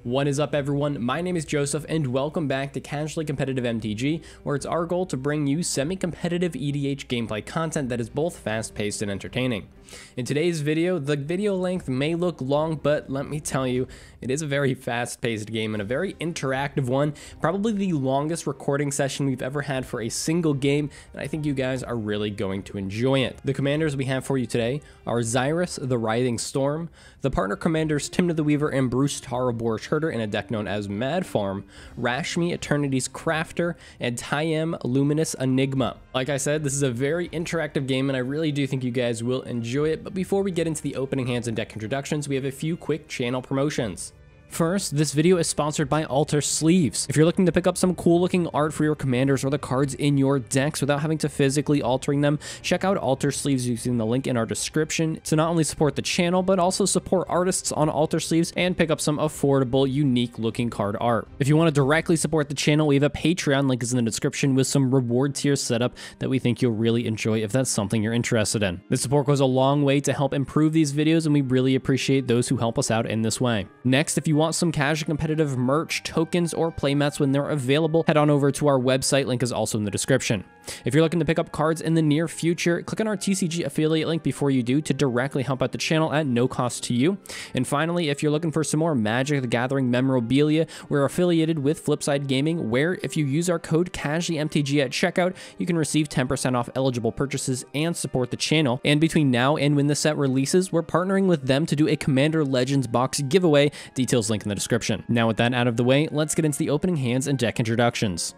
What is up, everyone? My name is Joseph and welcome back to Casually Competitive MTG, where it's our goal to bring you semi-competitive EDH gameplay content that is both fast-paced and entertaining. In today's video, the video length may look long, but let me tell you, it is a very fast-paced game and a very interactive one, probably the longest recording session we've ever had for a single game, and I think you guys are really going to enjoy it. The commanders we have for you today are Xyris the Writhing Storm, the partner commanders Tymna the Weaver and Bruse Tarl Boorish Herder in a deck known as Mad Farm, Rashmi Eternities Crafter, and Tayam Luminous Enigma. Like I said, this is a very interactive game and I really do think you guys will enjoy it, but before we get into the opening hands and deck introductions, we have a few quick channel promotions. First, this video is sponsored by Alter Sleeves. If you're looking to pick up some cool looking art for your commanders or the cards in your decks without having to physically altering them, check out Alter Sleeves using the link in our description to not only support the channel, but also support artists on Alter Sleeves and pick up some affordable, unique looking card art. If you want to directly support the channel, we have a Patreon, link is in the description, with some reward tiers set up that we think you'll really enjoy if that's something you're interested in. The support goes a long way to help improve these videos, and we really appreciate those who help us out in this way. Next, if you want some casual competitive merch, tokens, or playmats when they're available, head on over to our website, link is also in the description. If you're looking to pick up cards in the near future, click on our TCG affiliate link before you do to directly help out the channel at no cost to you. And finally, if you're looking for some more Magic the Gathering memorabilia, we're affiliated with Flipside Gaming, where if you use our code CasuallyMTG at checkout, you can receive 10% off eligible purchases and support the channel. And between now and when the set releases, we're partnering with them to do a Commander Legends box giveaway, details link in the description. Now with that out of the way, let's get into the opening hands and deck introductions.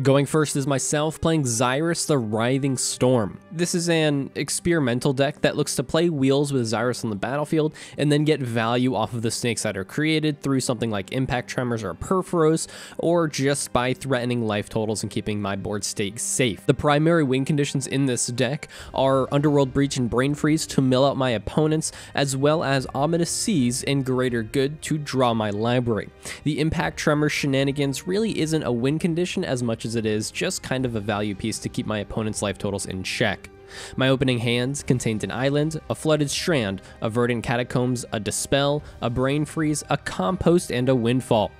Going first is myself playing Xyris the Writhing Storm. This is an experimental deck that looks to play wheels with Xyris on the battlefield and then get value off of the snakes that are created through something like Impact Tremors or Perforos, or just by threatening life totals and keeping my board state safe. The primary win conditions in this deck are Underworld Breach and Brain Freeze to mill out my opponents, as well as Ominous Seas and Greater Good to draw my library. The Impact Tremor shenanigans really isn't a win condition as much as it is just kind of a value piece to keep my opponent's life totals in check. My opening hands contained an Island, a Flooded Strand, a Verdant Catacombs, a Dispel, a Brain Freeze, a Compost, and a Windfall.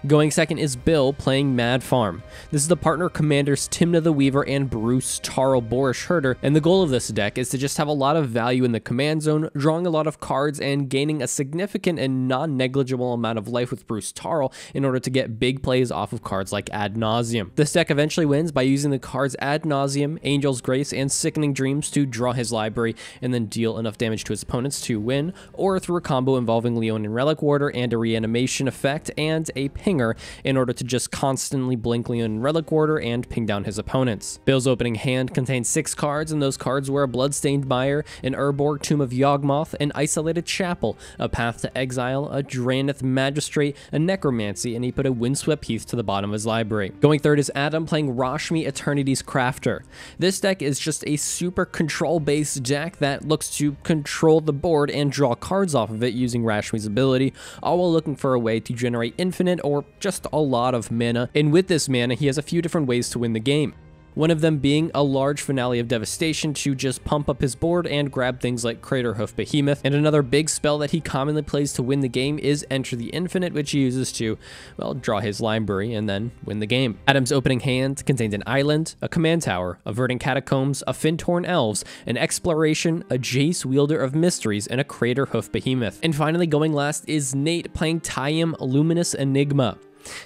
Going second is Bill playing Mad Farm. This is the partner commanders Tymna the Weaver and Bruse Tarl Boorish Herder, and the goal of this deck is to just have a lot of value in the command zone, drawing a lot of cards and gaining a significant and non-negligible amount of life with Bruse Tarl in order to get big plays off of cards like Ad Nauseam. This deck eventually wins by using the cards Ad Nauseam, Angel's Grace, and Sickening Dreams to draw his library and then deal enough damage to his opponents to win, or through a combo involving Leonin Relic Warder and a reanimation effect and a pinger in order to just constantly blink Leonin Relic Warder and ping down his opponents. Bill's opening hand contained 6 cards, and those cards were a Bloodstained Mire, an Urborg Tomb of Yawgmoth, an Isolated Chapel, a Path to Exile, a Drannith Magistrate, a Necromancy, and he put a Windswept Heath to the bottom of his library. Going third is Adam playing Rashmi Eternities Crafter. This deck is just a super control-based deck that looks to control the board and draw cards off of it using Rashmi's ability, all while looking for a way to generate infinite or just a lot of mana, and with this mana he has a few different ways to win the game. One of them being a large Finale of Devastation to just pump up his board and grab things like Craterhoof Behemoth, and another big spell that he commonly plays to win the game is Enter the Infinite, which he uses to, well, draw his library and then win the game. Adam's opening hand contained an Island, a Command Tower, a Verdant Catacombs, a Fintorn Elves, an Exploration, a Jace Wielder of Mysteries, and a Craterhoof Behemoth. And finally, going last is Nate playing Tayam Luminous Enigma.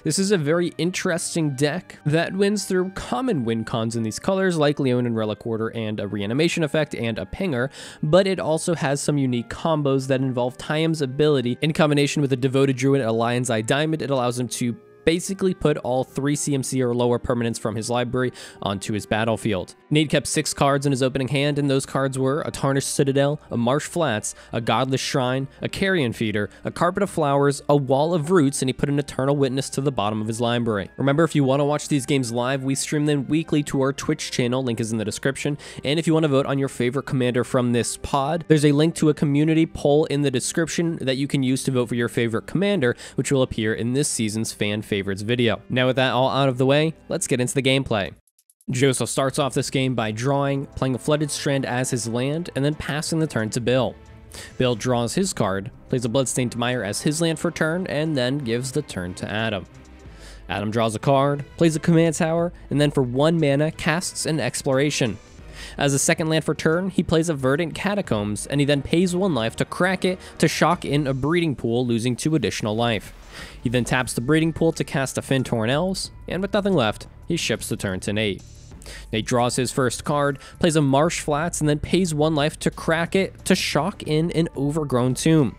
This is a very interesting deck that wins through common win cons in these colors like Leonin Relic Warder and a reanimation effect and a pinger, but it also has some unique combos that involve Tayam's ability. In combination with a Devoted Druid and a Lion's Eye Diamond, it allows him to basically put all 3 CMC or lower permanents from his library onto his battlefield. Nate kept 6 cards in his opening hand, and those cards were a Tarnished Citadel, a Marsh Flats, a Godless Shrine, a Carrion Feeder, a Carpet of Flowers, a Wall of Roots, and he put an Eternal Witness to the bottom of his library. Remember, if you want to watch these games live, we stream them weekly to our Twitch channel, link is in the description, and if you want to vote on your favorite commander from this pod, there's a link to a community poll in the description that you can use to vote for your favorite commander, which will appear in this season's fan favorites video. Now with that all out of the way, let's get into the gameplay. Joseph starts off this game by drawing, playing a Flooded Strand as his land, and then passing the turn to Bill. Bill draws his card, plays a Bloodstained Mire as his land for turn, and then gives the turn to Adam. Adam draws a card, plays a Command Tower, and then for 1 mana casts an Exploration. As a second land for turn, he plays a Verdant Catacombs, and he then pays 1 life to crack it to shock in a Breeding Pool, losing 2 additional life. He then taps the Breeding Pool to cast a Fintorn Elves, and with nothing left, he ships the turn to Nate. Nate draws his first card, plays a Marsh Flats, and then pays 1 life to crack it to shock in an Overgrown Tomb.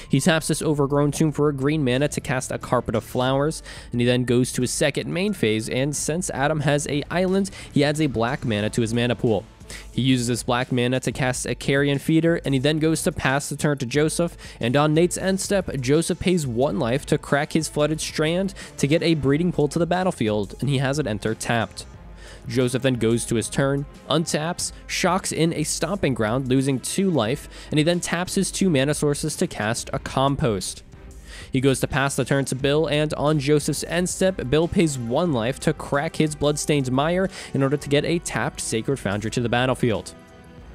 He taps this Overgrown Tomb for a green mana to cast a Carpet of Flowers, and he then goes to his second main phase, and since Adam has a island, he adds a black mana to his mana pool. He uses this black mana to cast a Carrion Feeder, and he then goes to pass the turn to Joseph, and on Nate's end step, Joseph pays 1 life to crack his Flooded Strand to get a Breeding Pool to the battlefield, and he has it enter tapped. Joseph then goes to his turn, untaps, shocks in a Stomping Ground, losing 2 life, and he then taps his 2 mana sources to cast a Compost. He goes to pass the turn to Bill, and on Joseph's end step, Bill pays 1 life to crack his Bloodstained Mire in order to get a tapped Sacred Foundry to the battlefield.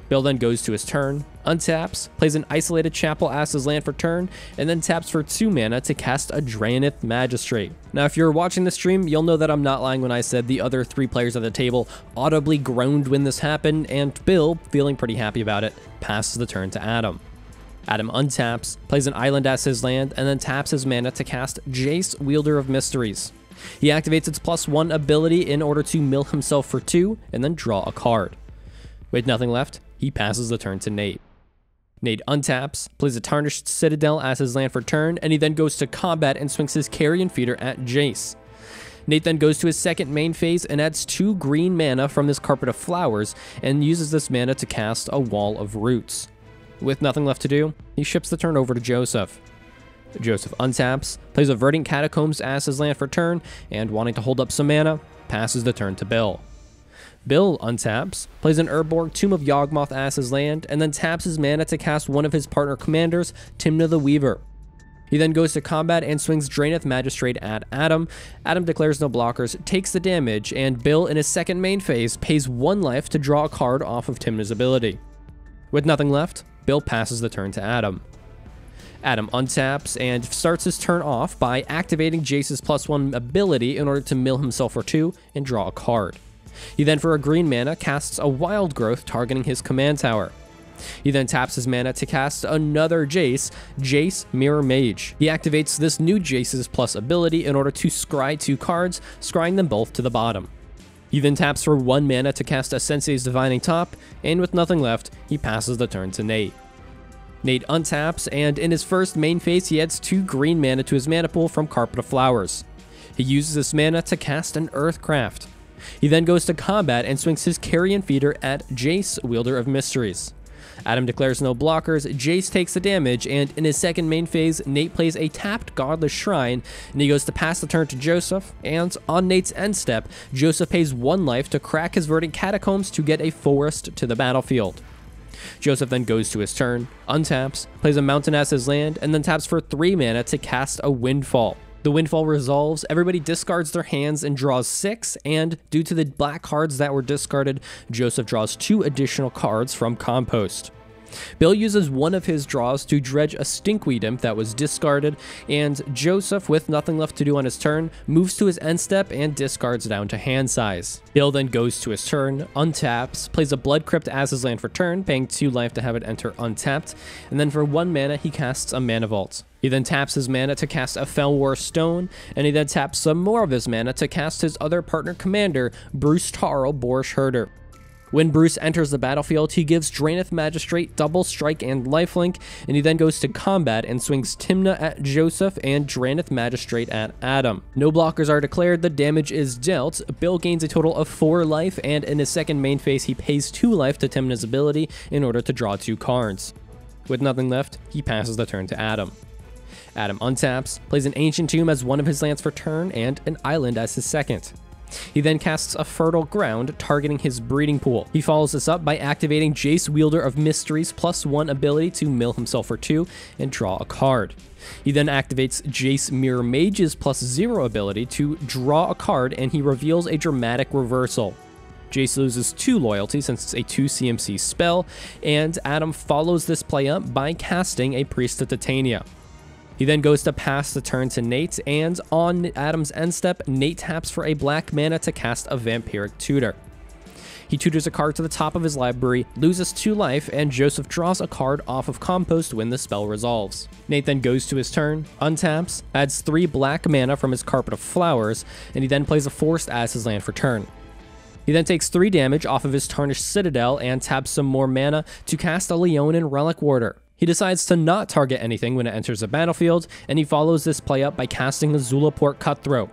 Bill then goes to his turn, untaps, plays an Isolated Chapel as his land for turn, and then taps for 2 mana to cast a Draenith Magistrate. Now, if you're watching the stream, you'll know that I'm not lying when I said the other 3 players at the table audibly groaned when this happened, and Bill, feeling pretty happy about it, passes the turn to Adam. Adam untaps, plays an island as his land, and then taps his mana to cast Jace, Wielder of Mysteries. He activates its +1 ability in order to mill himself for 2, and then draw a card. With nothing left, he passes the turn to Nate. Nate untaps, plays a Tarnished Citadel as his land for turn, and he then goes to combat and swings his Carrion Feeder at Jace. Nate then goes to his second main phase and adds 2 green mana from this Carpet of Flowers, and uses this mana to cast a Wall of Roots. With nothing left to do, he ships the turn over to Joseph. Joseph untaps, plays a Verdant Catacombs as his land for turn, and wanting to hold up some mana, passes the turn to Bill. Bill untaps, plays an Urborg Tomb of Yawgmoth as his land, and then taps his mana to cast one of his partner commanders, Tymna the Weaver. He then goes to combat and swings Draenith Magistrate at Adam. Adam declares no blockers, takes the damage, and Bill in his second main phase pays 1 life to draw a card off of Tymna's ability. With nothing left, Bill passes the turn to Adam. Adam untaps and starts his turn off by activating Jace's +1 ability in order to mill himself for 2 and draw a card. He then for a green mana casts a Wild Growth targeting his Command Tower. He then taps his mana to cast another Jace, Jace Mirror Mage. He activates this new Jace's plus ability in order to scry 2 cards, scrying them both to the bottom. He then taps for 1 mana to cast a Sensei's Divining Top, and with nothing left, he passes the turn to Nate. Nate untaps, and in his first main phase, he adds 2 green mana to his mana pool from Carpet of Flowers. He uses this mana to cast an Earthcraft. He then goes to combat and swings his Carrion Feeder at Jace, Wielder of Mysteries. Adam declares no blockers, Jace takes the damage, and in his second main phase, Nate plays a tapped Godless Shrine, and he goes to pass the turn to Joseph, and on Nate's end step, Joseph pays 1 life to crack his Verdant Catacombs to get a forest to the battlefield. Joseph then goes to his turn, untaps, plays a mountain as his land, and then taps for 3 mana to cast a Windfall. The Windfall resolves, everybody discards their hands and draws 6, and due to the black cards that were discarded, Joseph draws 2 additional cards from Compost. Bill uses one of his draws to dredge a Stinkweed Imp that was discarded, and Joseph, with nothing left to do on his turn, moves to his end step and discards down to hand size. Bill then goes to his turn, untaps, plays a Blood Crypt as his land for turn, paying 2 life to have it enter untapped, and then for 1 mana he casts a Mana Vault. He then taps his mana to cast a Felwar Stone, and he then taps some more of his mana to cast his other partner commander, Bruse Tarl, Boorish Herder. When Bruce enters the battlefield, he gives Draenith Magistrate double strike and lifelink, and he then goes to combat and swings Tymna at Joseph and Draenith Magistrate at Adam. No blockers are declared, the damage is dealt. Bill gains a total of 4 life, and in his second main phase, he pays 2 life to Tymna's ability in order to draw 2 cards. With nothing left, he passes the turn to Adam. Adam untaps, plays an Ancient Tomb as one of his lands for turn, and an island as his second. He then casts a Fertile Ground, targeting his Breeding Pool. He follows this up by activating Jace, Wielder of Mysteries +1 ability to mill himself for 2 and draw a card. He then activates Jace Mirror Mage's +0 ability to draw a card, and he reveals a Dramatic Reversal. Jace loses 2 loyalty since it's a 2 CMC spell, and Adam follows this play up by casting a Priest of Titania. He then goes to pass the turn to Nate, and on Adam's end step, Nate taps for a black mana to cast a Vampiric Tutor. He tutors a card to the top of his library, loses 2 life, and Joseph draws a card off of Compost when the spell resolves. Nate then goes to his turn, untaps, adds 3 black mana from his Carpet of Flowers, and he then plays a Forest as his land for turn. He then takes 3 damage off of his Tarnished Citadel and taps some more mana to cast a Leonin Relic Warder. He decides to not target anything when it enters the battlefield, and he follows this play up by casting a Zulaport Cutthroat.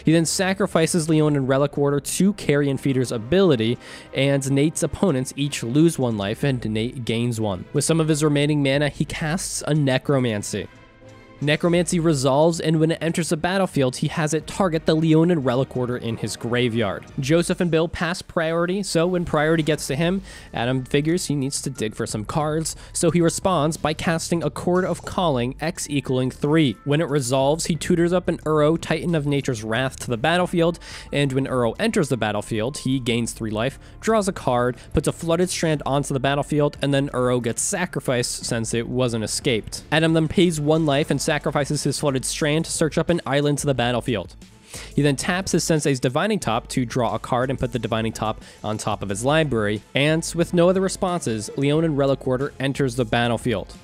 He then sacrifices Leonin Relic Warder to Carrion Feeder's ability, and Nate's opponents each lose 1 life and Nate gains 1. With some of his remaining mana, he casts a Necromancy. Necromancy resolves, and when it enters the battlefield, he has it target the Leonin Relic Warder in his graveyard. Joseph and Bill pass priority, so when priority gets to him, Adam figures he needs to dig for some cards, so he responds by casting a Chord of Calling, X equaling 3. When it resolves, he tutors up an Uro, Titan of Nature's Wrath, to the battlefield, and when Uro enters the battlefield, he gains 3 life, draws a card, puts a Flooded Strand onto the battlefield, and then Uro gets sacrificed since it wasn't escaped. Adam then pays 1 life and sacrifices his Flooded Strand to search up an island to the battlefield. He then taps his Sensei's Divining Top to draw a card and put the Divining Top on top of his library, and with no other responses, Leonin Relic Warder enters the battlefield.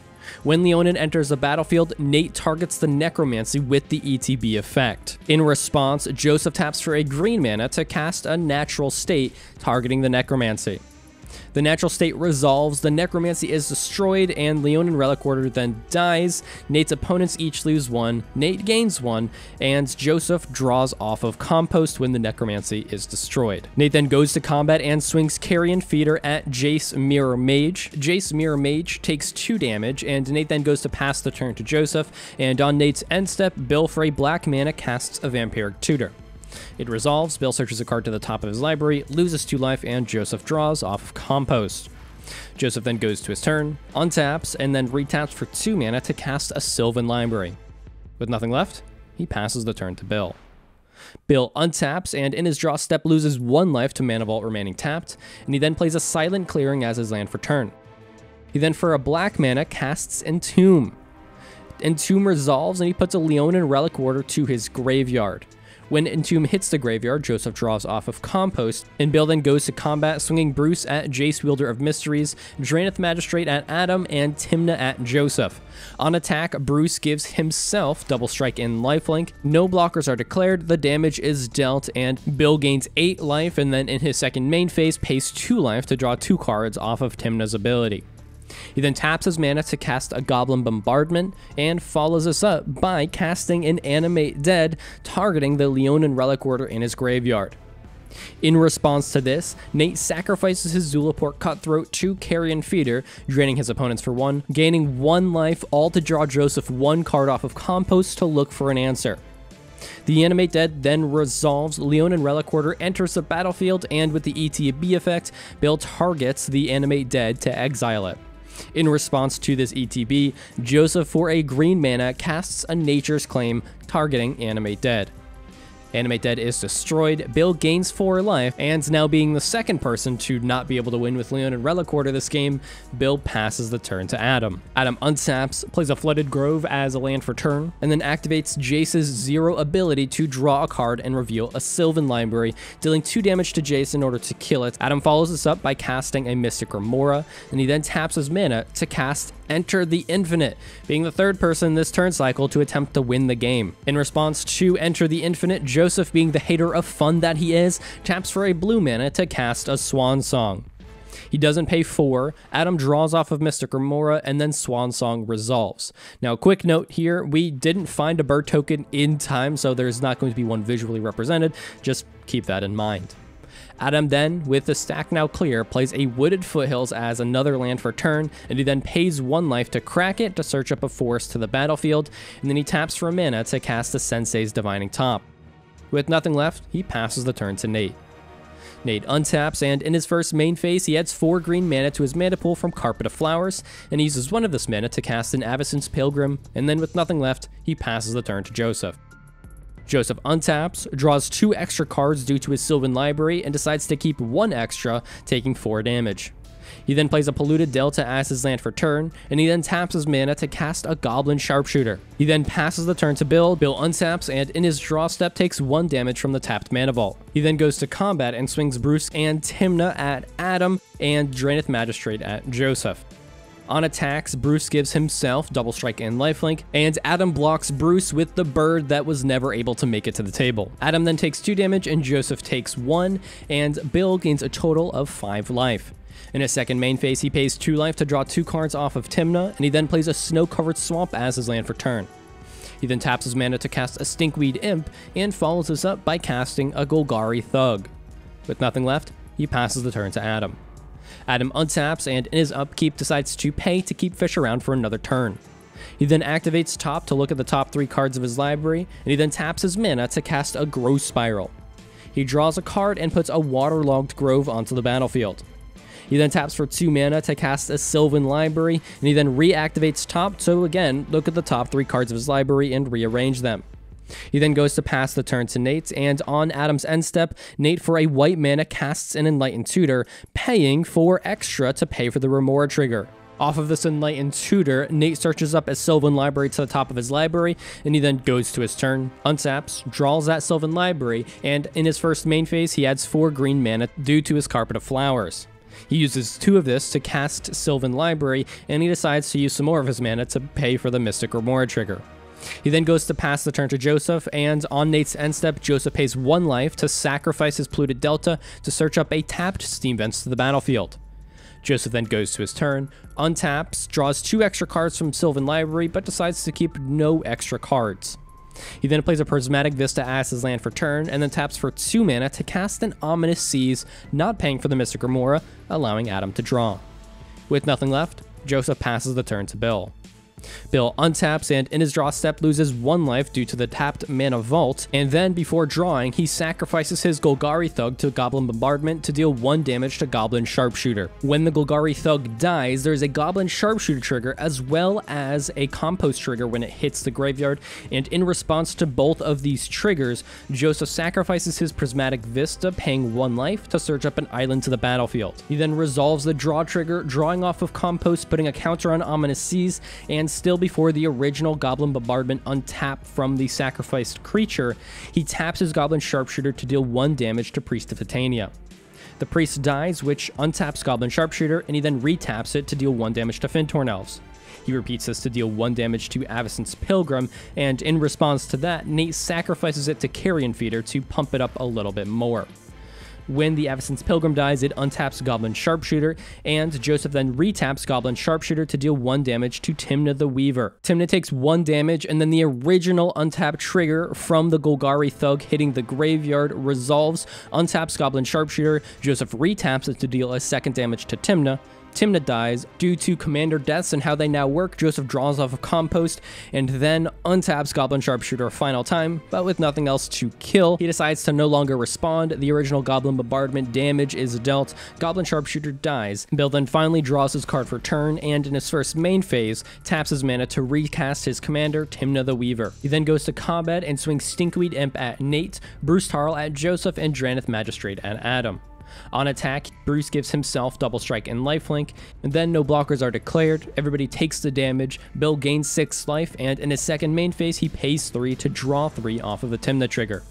When Leonin enters the battlefield, Nate targets the Necromancy with the ETB effect. In response, Joseph taps for a green mana to cast a Natural State, targeting the Necromancy. The Natural State resolves, the Necromancy is destroyed, and Leonin Relic Warder then dies. Nate's opponents each lose 1, Nate gains 1, and Joseph draws off of Compost when the Necromancy is destroyed. Nate then goes to combat and swings Carrion Feeder at Jace Mirror Mage. Jace Mirror Mage takes 2 damage, and Nate then goes to pass the turn to Joseph, and on Nate's end step, Bill for a black mana casts a Vampiric Tutor. It resolves, Bill searches a card to the top of his library, loses 2 life, and Joseph draws off of Compost. Joseph then goes to his turn, untaps, and then retaps for 2 mana to cast a Sylvan Library. With nothing left, he passes the turn to Bill. Bill untaps, and in his draw step loses 1 life to Mana Vault remaining tapped, and he then plays a Silent Clearing as his land for turn. He then for a black mana casts Entomb. Entomb resolves, and he puts a Leonin Relic Warder to his graveyard. When Entomb hits the graveyard, Joseph draws off of Compost, and Bill then goes to combat, swinging Bruce at Jace, Wielder of Mysteries, Draenith Magistrate at Adam, and Tymna at Joseph. On attack, Bruce gives himself double strike and lifelink. No blockers are declared, the damage is dealt, and Bill gains 8 life, and then in his second main phase, pays 2 life to draw 2 cards off of Tymna's ability. He then taps his mana to cast a Goblin Bombardment, and follows this up by casting an Animate Dead, targeting the Leonin Relic Warder in his graveyard. In response to this, Nate sacrifices his Zulaport Cutthroat to Carrion Feeder, draining his opponents for 1, gaining 1 life, all to draw Joseph 1 card off of Compost to look for an answer. The Animate Dead then resolves, Leonin Relic Warder enters the battlefield, and with the ETB effect, Bill targets the Animate Dead to exile it. In response to this ETB, Joseph for a green mana casts a Nature's Claim, targeting Animate Dead. Animate Dead is destroyed, Bill gains 4 life, and now being the second person to not be able to win with Leonin Relic Warder this game, Bill passes the turn to Adam. Adam untaps, plays a Flooded Grove as a land for turn, and then activates Jace's 0 ability to draw a card and reveal a Sylvan Library, dealing 2 damage to Jace in order to kill it. Adam follows this up by casting a Mystic Remora, and he then taps his mana to cast Enter the Infinite, being the third person this turn cycle to attempt to win the game. In response to Enter the Infinite, Joseph, being the hater of fun that he is, taps for a blue mana to cast a Swan Song. He doesn't pay 4, Adam draws off of Mystic Remora, and then Swan Song resolves. Now, quick note here, we didn't find a bird token in time, so there's not going to be one visually represented, just keep that in mind. Adam then, with the stack now clear, plays a Wooded Foothills as another land for turn, and he then pays 1 life to crack it to search up a forest to the battlefield, and then he taps for a mana to cast the Sensei's Divining Top. With nothing left, he passes the turn to Nate. Nate untaps, and in his first main phase, he adds 4 green mana to his mana pool from Carpet of Flowers, and he uses 1 of this mana to cast an Avacyn's Pilgrim, and then with nothing left, he passes the turn to Joseph. Joseph untaps, draws 2 extra cards due to his Sylvan Library, and decides to keep 1 extra, taking 4 damage. He then plays a Polluted Delta as his land for turn, and he then taps his mana to cast a Goblin Sharpshooter. He then passes the turn to Bill. Bill untaps, and in his draw step takes 1 damage from the tapped Mana Vault. He then goes to combat and swings Bruse and Tymna at Adam, and Draenith Magistrate at Joseph. On attacks, Bruse gives himself Double Strike and Lifelink, and Adam blocks Bruse with the bird that was never able to make it to the table. Adam then takes 2 damage, and Joseph takes 1, and Bill gains a total of 5 life. In his second main phase, he pays 2 life to draw 2 cards off of Tymna, and he then plays a Snow-Covered Swamp as his land for turn. He then taps his mana to cast a Stinkweed Imp, and follows this up by casting a Golgari Thug. With nothing left, he passes the turn to Adam. Adam untaps, and in his upkeep decides to pay to keep Fish around for another turn. He then activates Top to look at the top 3 cards of his library, and he then taps his mana to cast a Growth Spiral. He draws a card and puts a Waterlogged Grove onto the battlefield. He then taps for 2 mana to cast a Sylvan Library, and he then reactivates Top to again look at the top 3 cards of his library and rearrange them. He then goes to pass the turn to Nate, and on Adam's end step, Nate for a white mana casts an Enlightened Tutor, paying 4 extra to pay for the Remora trigger. Off of this Enlightened Tutor, Nate searches up a Sylvan Library to the top of his library, and he then goes to his turn, untaps, draws that Sylvan Library, and in his first main phase, he adds 4 green mana due to his Carpet of Flowers. He uses 2 of this to cast Sylvan Library, and he decides to use some more of his mana to pay for the Mystic Remora trigger. He then goes to pass the turn to Joseph, and on Nate's end step, Joseph pays 1 life to sacrifice his Polluted Delta to search up a tapped Steam Vents to the battlefield. Joseph then goes to his turn, untaps, draws 2 extra cards from Sylvan Library, but decides to keep no extra cards. He then plays a Prismatic Vista as his land for turn, and then taps for 2 mana to cast an Ominous Seas, not paying for the Mystic Remora, allowing Adam to draw. With nothing left, Joseph passes the turn to Bill. Bill untaps, and in his draw step loses 1 life due to the tapped Mana Vault, and then before drawing, he sacrifices his Golgari Thug to Goblin Bombardment to deal 1 damage to Goblin Sharpshooter. When the Golgari Thug dies, there is a Goblin Sharpshooter trigger as well as a Compost trigger when it hits the graveyard, and in response to both of these triggers, Joseph sacrifices his Prismatic Vista, paying 1 life to search up an island to the battlefield. He then resolves the draw trigger, drawing off of Compost, putting a counter on Ominous Seas, and still before the original Goblin Bombardment untap from the sacrificed creature, he taps his Goblin Sharpshooter to deal 1 damage to Priest of Titania. The Priest dies, which untaps Goblin Sharpshooter, and he then retaps it to deal 1 damage to Fintorn Elves. He repeats this to deal 1 damage to Avacyn's Pilgrim, and in response to that, Nate sacrifices it to Carrion Feeder to pump it up a little bit more. When the Avacyn's Pilgrim dies, it untaps Goblin Sharpshooter, and Joseph then retaps Goblin Sharpshooter to deal 1 damage to Tymna the Weaver. Tymna takes 1 damage, and then the original untapped trigger from the Golgari Thug hitting the graveyard resolves, untaps Goblin Sharpshooter. Joseph retaps it to deal a 2nd damage to Tymna. Tymna dies. Due to commander deaths and how they now work, Joseph draws off of Compost and then untaps Goblin Sharpshooter a final time, but with nothing else to kill, he decides to no longer respond. The original Goblin Bombardment damage is dealt. Goblin Sharpshooter dies. Bill then finally draws his card for turn, and in his first main phase, taps his mana to recast his commander, Tymna the Weaver. He then goes to combat and swings Stinkweed Imp at Nate, Bruse Tarl at Joseph, and Draenith Magistrate at Adam. On attack, Bruse gives himself Double Strike and Lifelink, and then no blockers are declared. Everybody takes the damage. Bill gains 6 life, and in his second main phase, he pays 3 to draw 3 off of the Tymna trigger.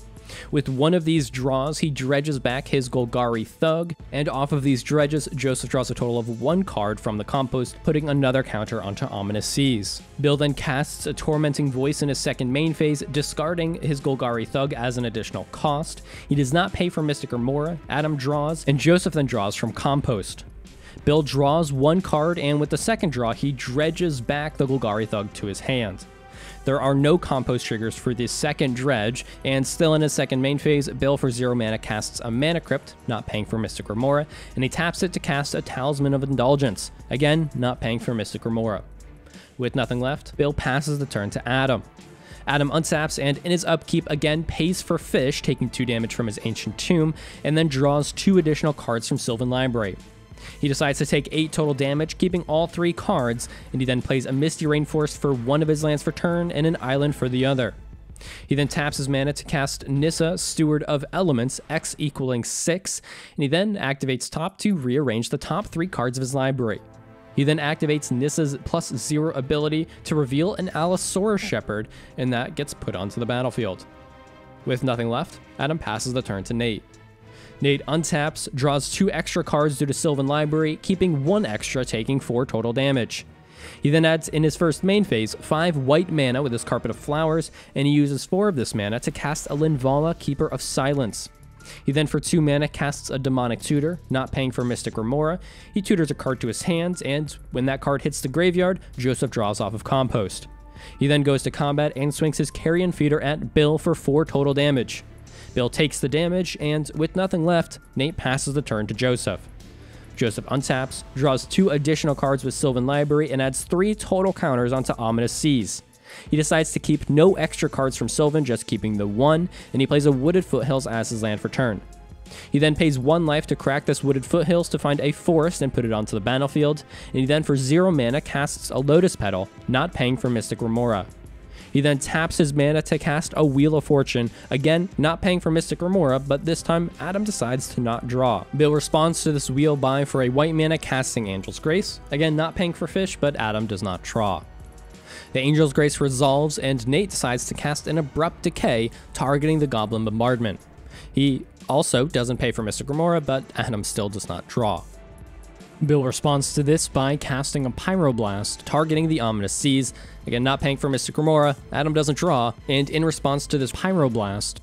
With one of these draws, he dredges back his Golgari Thug, and off of these dredges, Joseph draws a total of 1 card from the Compost, putting another counter onto Ominous Seas. Bill then casts a Tormenting Voice in his second main phase, discarding his Golgari Thug as an additional cost. He does not pay for Mystic Remora. Adam draws, and Joseph then draws from Compost. Bill draws 1 card, and with the second draw, he dredges back the Golgari Thug to his hand. There are no Compost triggers for this second dredge, and still in his second main phase, Bill for 0 mana casts a Mana Crypt, not paying for Mystic Remora, and he taps it to cast a Talisman of Indulgence, again not paying for Mystic Remora. With nothing left, Bill passes the turn to Adam. Adam untaps, and in his upkeep again pays for Fish, taking 2 damage from his Ancient Tomb, and then draws 2 additional cards from Sylvan Library. He decides to take 8 total damage, keeping all 3 cards, and he then plays a Misty Rainforest for one of his lands for turn and an island for the other. He then taps his mana to cast Nissa, Steward of Elements, X equaling 6, and he then activates top to rearrange the top 3 cards of his library. He then activates Nissa's +0 ability to reveal an Allosaurus Shepherd, and that gets put onto the battlefield. With nothing left, Adam passes the turn to Nate. Nate untaps, draws 2 extra cards due to Sylvan Library, keeping 1 extra, taking 4 total damage. He then adds in his first main phase 5 white mana with his Carpet of Flowers, and he uses 4 of this mana to cast a Linvala, Keeper of Silence. He then for 2 mana casts a Demonic Tutor, not paying for Mystic Remora. He tutors a card to his hands, and when that card hits the graveyard, Joseph draws off of Compost. He then goes to combat and swings his Carrion Feeder at Bill for 4 total damage. Bill takes the damage, and with nothing left, Nate passes the turn to Joseph. Joseph untaps, draws 2 additional cards with Sylvan Library, and adds 3 total counters onto Ominous Seas. He decides to keep no extra cards from Sylvan, just keeping the 1, and he plays a Wooded Foothills as his land for turn. He then pays 1 life to crack this Wooded Foothills to find a forest and put it onto the battlefield, and he then for 0 mana casts a Lotus Petal, not paying for Mystic Remora. He then taps his mana to cast a Wheel of Fortune, again not paying for Mystic Remora, but this time Adam decides to not draw. Bill responds to this wheel by for a white mana casting Angel's Grace, again not paying for fish, but Adam does not draw. The Angel's Grace resolves, and Nate decides to cast an Abrupt Decay, targeting the Goblin Bombardment. He also doesn't pay for Mystic Remora, but Adam still does not draw. Bill responds to this by casting a Pyroblast, targeting the Ominous Seas, again not paying for Mystic Remora. Adam doesn't draw, and in response to this Pyroblast,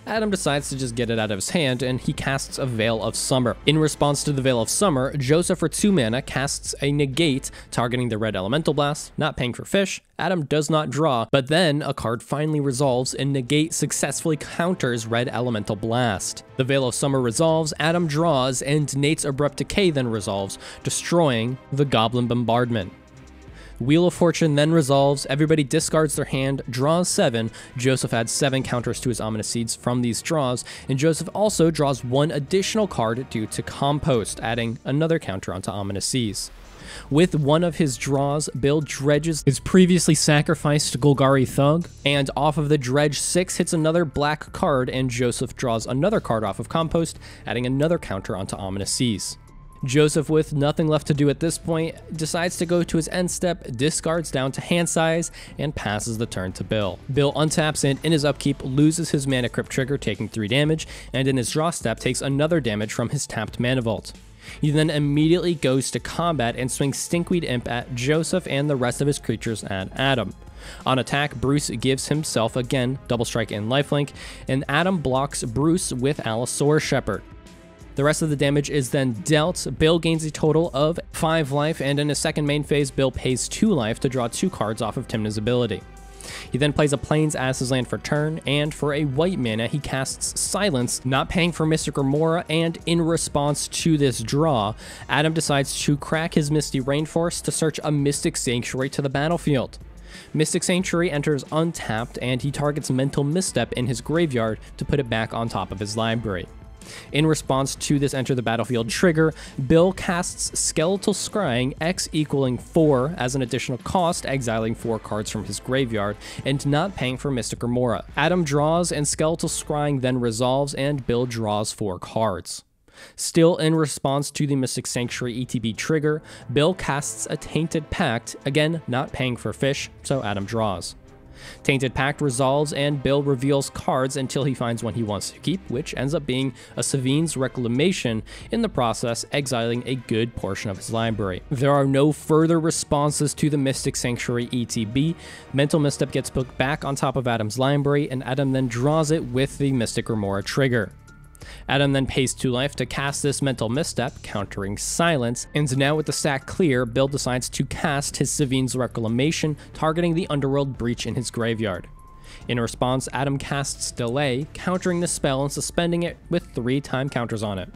Adam decides to just get it out of his hand, and he casts a Veil of Summer. In response to the Veil of Summer, Joseph for 2 mana casts a Negate, targeting the red Elemental Blast, not paying for fish. Adam does not draw, but then a card finally resolves, and Negate successfully counters red Elemental Blast. The Veil of Summer resolves, Adam draws, and Nate's Abrupt Decay then resolves, destroying the Goblin Bombardment. Wheel of Fortune then resolves, everybody discards their hand, draws 7, Joseph adds 7 counters to his Ominous Seeds from these draws, and Joseph also draws 1 additional card due to Compost, adding another counter onto Ominous Seas. With one of his draws, Bill dredges his previously sacrificed Golgari Thug, and off of the dredge 6 hits another black card, and Joseph draws another card off of Compost, adding another counter onto Ominous Seas. Joseph, with nothing left to do at this point, decides to go to his end step, discards down to hand size, and passes the turn to Bill. Bill untaps and in his upkeep loses his Mana Crypt trigger, taking 3 damage, and in his draw step takes another damage from his tapped Mana Vault. He then immediately goes to combat and swings Stinkweed Imp at Joseph and the rest of his creatures at Adam. On attack, Bruce gives himself again Double Strike and Lifelink, and Adam blocks Bruce with Allosaurus Shepherd. The rest of the damage is then dealt. Bill gains a total of 5 life, and in his second main phase, Bill pays 2 life to draw 2 cards off of Tymna's ability. He then plays a Plains as his land for turn, and for a white mana, he casts Silence, not paying for Mystic Remora, and in response to this draw, Adam decides to crack his Misty Rainforest to search a Mystic Sanctuary to the battlefield. Mystic Sanctuary enters untapped, and he targets Mental Misstep in his graveyard to put it back on top of his library. In response to this enter the battlefield trigger, Bill casts Skeletal Scrying, X equaling 4 as an additional cost, exiling 4 cards from his graveyard, and not paying for Mystic Remora. Adam draws, and Skeletal Scrying then resolves, and Bill draws 4 cards. Still in response to the Mystic Sanctuary ETB trigger, Bill casts a Tainted Pact, again not paying for fish, so Adam draws. Tainted Pact resolves, and Bill reveals cards until he finds one he wants to keep, which ends up being a Savine's Reclamation, in the process exiling a good portion of his library. There are no further responses to the Mystic Sanctuary ETB. Mental Misstep gets put back on top of Adam's library, and Adam then draws it with the Mystic Remora trigger. Adam then pays 2 life to cast this Mental Misstep, countering Silence, and now with the stack clear, Bill decides to cast his Savine's Reclamation, targeting the Underworld Breach in his graveyard. In response, Adam casts Delay, countering the spell and suspending it with 3 time counters on it.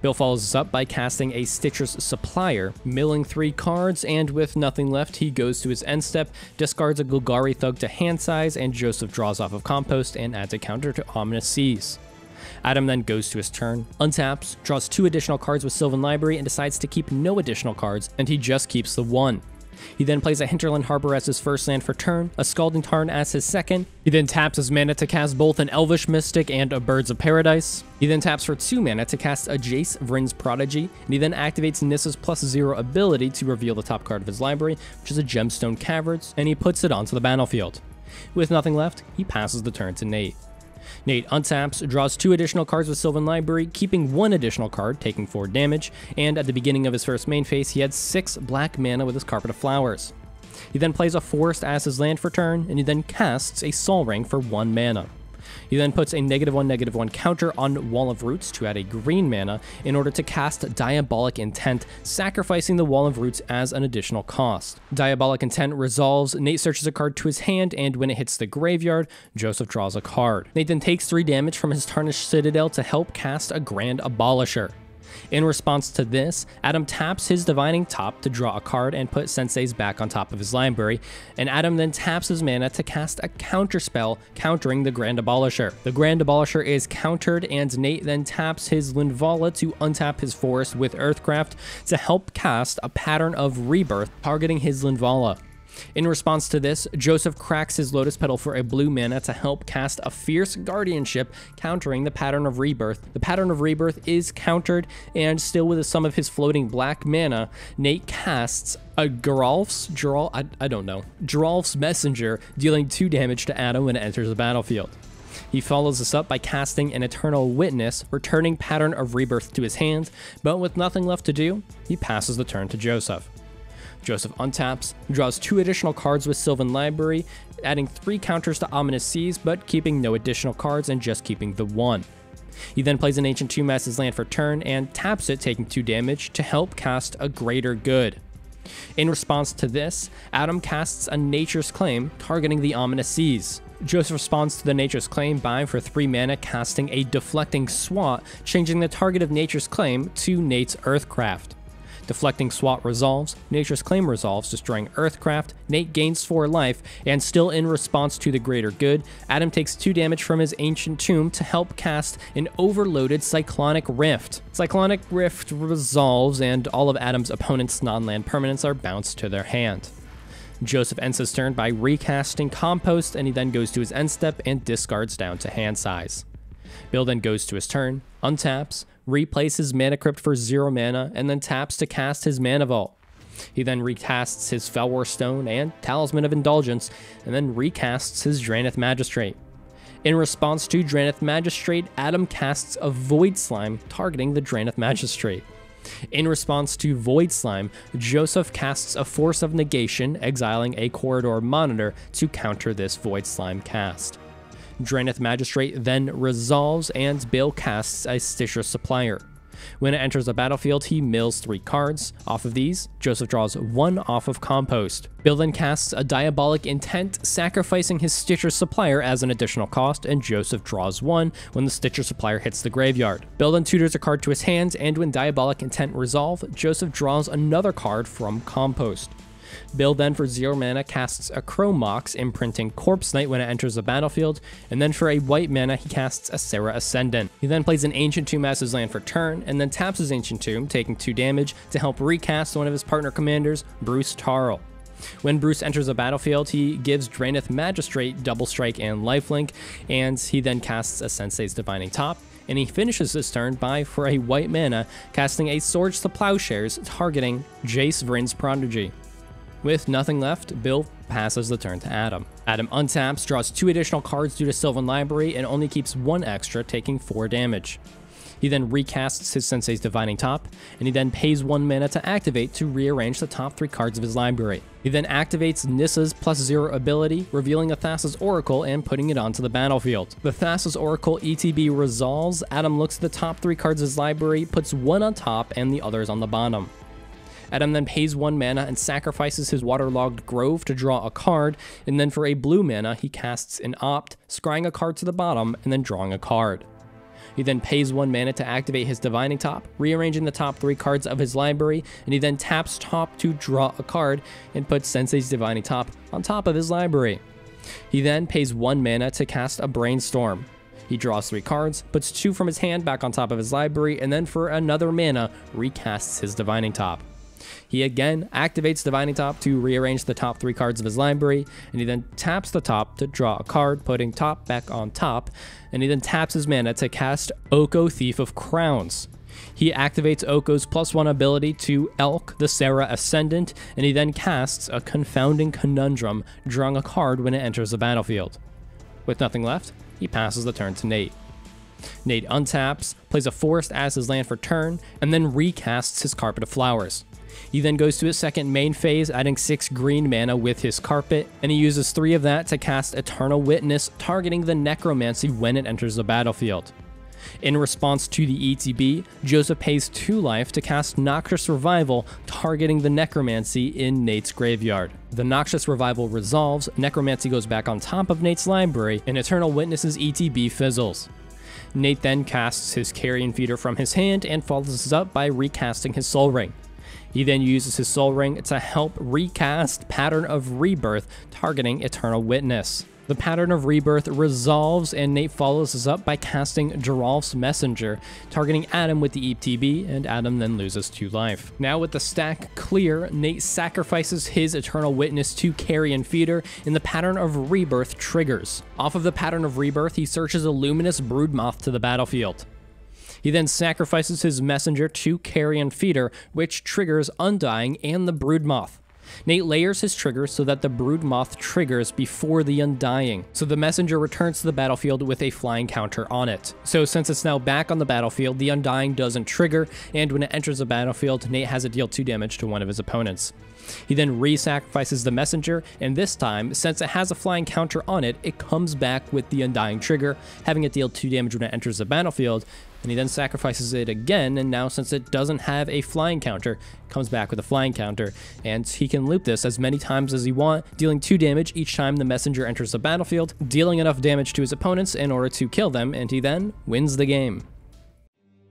Bill follows this up by casting a Stitcher's Supplier, milling 3 cards, and with nothing left, he goes to his end step, discards a Golgari Thug to hand size, and Joseph draws off of Compost and adds a counter to Ominous Seas. Adam then goes to his turn, untaps, draws 2 additional cards with Sylvan Library, and decides to keep no additional cards, and he just keeps the 1. He then plays a Hinterland Harbor as his first land for turn, a Scalding Tarn as his second. He then taps his mana to cast both an Elvish Mystic and a Birds of Paradise. He then taps for 2 mana to cast a Jace Vryn's Prodigy, and he then activates Nissa's +0 ability to reveal the top card of his library, which is a Gemstone Caverns, and he puts it onto the battlefield. With nothing left, he passes the turn to Nate. Nate untaps, draws 2 additional cards with Sylvan Library, keeping 1 additional card, taking 4 damage, and at the beginning of his first main phase, he had 6 black mana with his Carpet of Flowers. He then plays a Forest as his land for turn, and he then casts a Sol Ring for 1 mana. He then puts a -1/-1 counter on Wall of Roots to add a green mana in order to cast Diabolic Intent, sacrificing the Wall of Roots as an additional cost. Diabolic Intent resolves, Nate searches a card to his hand, and when it hits the graveyard, Joseph draws a card. Nate then takes 3 damage from his Tarnished Citadel to help cast a Grand Abolisher. In response to this, Adam taps his Divining Top to draw a card and put Sensei's back on top of his library, and Adam then taps his mana to cast a counterspell countering the Grand Abolisher. The Grand Abolisher is countered, and Nate then taps his Linvala to untap his forest with Earthcraft to help cast a Pattern of Rebirth targeting his Linvala. In response to this, Joseph cracks his Lotus Petal for a blue mana to help cast a Fierce Guardianship, countering the Pattern of Rebirth. The Pattern of Rebirth is countered, and still with some of his floating black mana, Nate casts a Geralf's Messenger, dealing 2 damage to Adam when it enters the battlefield. He follows this up by casting an Eternal Witness, returning Pattern of Rebirth to his hand, but with nothing left to do, he passes the turn to Joseph. Joseph untaps, draws 2 additional cards with Sylvan Library, adding 3 counters to Ominous Seas, but keeping no additional cards and just keeping the 1. He then plays an Ancient Tomb as his land for turn and taps it, taking 2 damage to help cast a Greater Good. In response to this, Adam casts a Nature's Claim, targeting the Ominous Seas. Joseph responds to the Nature's Claim by, for 3 mana, casting a Deflecting Swat, changing the target of Nature's Claim to Nate's Earthcraft. Deflecting Swat resolves, Nature's Claim resolves, destroying Earthcraft, Nate gains 4 life, and still in response to the Greater Good, Adam takes 2 damage from his Ancient Tomb to help cast an overloaded Cyclonic Rift. Cyclonic Rift resolves, and all of Adam's opponent's non-land permanents are bounced to their hand. Joseph ends his turn by recasting Compost, and he then goes to his end step and discards down to hand size. Bill then goes to his turn, untaps, replays his Mana Crypt for 0 mana, and then taps to cast his Mana Vault. He then recasts his Felwar Stone and Talisman of Indulgence, and then recasts his Drannith Magistrate. In response to Drannith Magistrate, Adam casts a Void Slime, targeting the Drannith Magistrate. In response to Void Slime, Joseph casts a Force of Negation, exiling a Corridor Monitor to counter this Void Slime cast. Drannith Magistrate then resolves, and Bill casts a Stitcher Supplier. When it enters the battlefield, he mills 3 cards. Off of these, Joseph draws 1 off of Compost. Bill then casts a Diabolic Intent, sacrificing his Stitcher Supplier as an additional cost, and Joseph draws 1 when the Stitcher Supplier hits the graveyard. Bill then tutors a card to his hand, and when Diabolic Intent resolve, Joseph draws another card from Compost. Bill then for 0 mana casts a Crow Mox, imprinting Corpse Knight when it enters the battlefield, and then for a white mana he casts a Serra Ascendant. He then plays an Ancient Tomb as his land for turn, and then taps his Ancient Tomb, taking 2 damage to help recast one of his partner commanders, Bruse Tarl. When Bruse enters the battlefield, he gives Drannith Magistrate Double Strike and Lifelink, and he then casts a Sensei's Divining Top, and he finishes his turn by, for a white mana, casting a Swords to Plowshares, targeting Jace Vryn's Prodigy. With nothing left, Bill passes the turn to Adam. Adam untaps, draws 2 additional cards due to Sylvan Library, and only keeps 1 extra, taking 4 damage. He then recasts his Sensei's Divining Top, and he then pays 1 mana to activate to rearrange the top 3 cards of his library. He then activates Nissa's +0 ability, revealing a Thassa's Oracle and putting it onto the battlefield. The Thassa's Oracle ETB resolves, Adam looks at the top 3 cards of his library, puts 1 on top and the others on the bottom. Adam then pays 1 mana and sacrifices his Waterlogged Grove to draw a card, and then for a blue mana, he casts an Opt, scrying a card to the bottom and then drawing a card. He then pays 1 mana to activate his Divining Top, rearranging the top 3 cards of his library, and he then taps top to draw a card and puts Sensei's Divining Top on top of his library. He then pays 1 mana to cast a Brainstorm. He draws 3 cards, puts 2 from his hand back on top of his library, and then for another mana, recasts his Divining Top. He again activates Divining Top to rearrange the top 3 cards of his library, and he then taps the top to draw a card, putting top back on top, and he then taps his mana to cast Oko, Thief of Crowns. He activates Oko's +1 ability to Elk, the Serra Ascendant, and he then casts a Confounding Conundrum, drawing a card when it enters the battlefield. With nothing left, he passes the turn to Nate. Nate untaps, plays a Forest as his land for turn, and then recasts his Carpet of Flowers. He then goes to his second main phase, adding 6 green mana with his Carpet, and he uses 3 of that to cast Eternal Witness, targeting the Necromancy when it enters the battlefield. In response to the ETB, Joseph pays 2 life to cast Noxious Revival, targeting the Necromancy in Nate's graveyard. The Noxious Revival resolves, Necromancy goes back on top of Nate's library, and Eternal Witness's ETB fizzles. Nate then casts his Carrion Feeder from his hand and follows this up by recasting his Soul Ring. He then uses his Soul Ring to help recast Pattern of Rebirth, targeting Eternal Witness. The Pattern of Rebirth resolves, and Nate follows this up by casting Geralf's Messenger, targeting Adam with the ETB, and Adam then loses 2 life. Now with the stack clear, Nate sacrifices his Eternal Witness to Carrion Feeder, and the Pattern of Rebirth triggers. Off of the Pattern of Rebirth, he searches a Luminous Broodmoth to the battlefield. He then sacrifices his Messenger to Carrion Feeder, which triggers Undying and the Broodmoth. Nate layers his triggers so that the Broodmoth triggers before the Undying, so the Messenger returns to the battlefield with a flying counter on it. So since it's now back on the battlefield, the Undying doesn't trigger, and when it enters the battlefield, Nate has it deal 2 damage to one of his opponents. He then re-sacrifices the Messenger, and this time, since it has a flying counter on it, it comes back with the Undying trigger, having it deal 2 damage when it enters the battlefield, and he then sacrifices it again, and now since it doesn't have a flying counter, it comes back with a flying counter, and he can loop this as many times as he wants, dealing 2 damage each time the Messenger enters the battlefield, dealing enough damage to his opponents in order to kill them, and he then wins the game.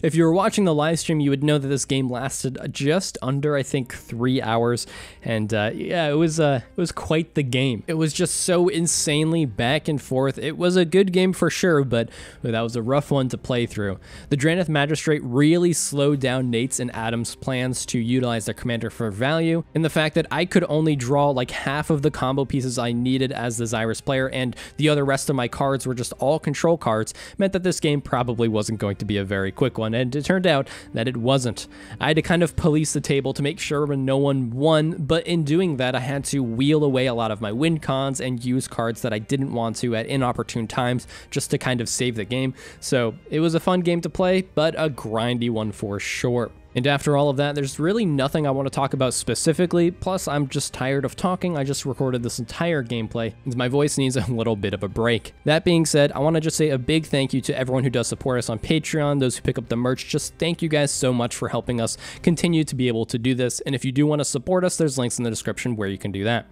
If you were watching the live stream, you would know that this game lasted just under, I think, 3 hours, and yeah, it was quite the game. It was just so insanely back and forth. It was a good game for sure, but that was a rough one to play through. The Drannith Magistrate really slowed down Nate's and Adam's plans to utilize their commander for value, and the fact that I could only draw like half of the combo pieces I needed as the Xyris player, and the other rest of my cards were just all control cards, meant that this game probably wasn't going to be a very quick one. And it turned out that it wasn't. I had to kind of police the table to make sure no one won, but in doing that, I had to wheel away a lot of my win cons and use cards that I didn't want to at inopportune times just to kind of save the game. So it was a fun game to play, but a grindy one for sure. And after all of that, there's really nothing I want to talk about specifically, plus I'm just tired of talking. I just recorded this entire gameplay, and my voice needs a little bit of a break. That being said, I want to just say a big thank you to everyone who does support us on Patreon, those who pick up the merch. Just thank you guys so much for helping us continue to be able to do this, and if you do want to support us, there's links in the description where you can do that.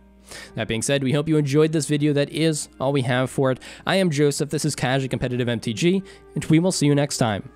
That being said, we hope you enjoyed this video. That is all we have for it. I am Joseph, this is Casually Competitive MTG, and we will see you next time.